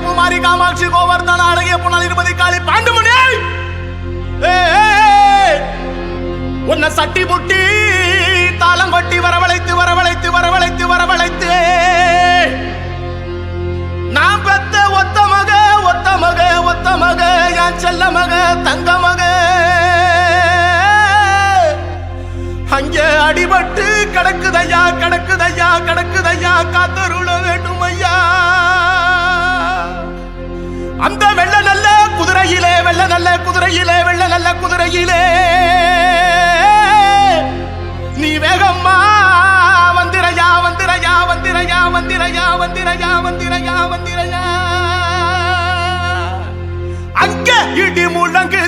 பூமாரி காமாட்சி கோவர்தன அழகிய புனல் இருபதி காளி பாண்டுமணி உன்னை சட்டி புட்டி தாளம் கொட்டி வரவழைத்து வரவழைத்து வரவழைத்து வரவழைத்து நான் பெத்த ஒத்த மக ஒத்த மக ஒத்த மக என் செல்ல மக தங்க மக அங்கே அடிபட்டு கிடக்குதையா கிடக்குதையா கிடக்குதையா காத்தருள வேண்டும் ஐயா. அந்த வெள்ள நல்ல குதிரையிலே வெள்ள நல்ல குதிரையிலே வெள்ள நல்ல குதிரையிலே நீ வேகம்மா வந்திரையா வந்திரையா வந்திரையா வந்திரையா வந்திரையா வந்திரையா வந்திரையா. அங்க இடி முழங்கு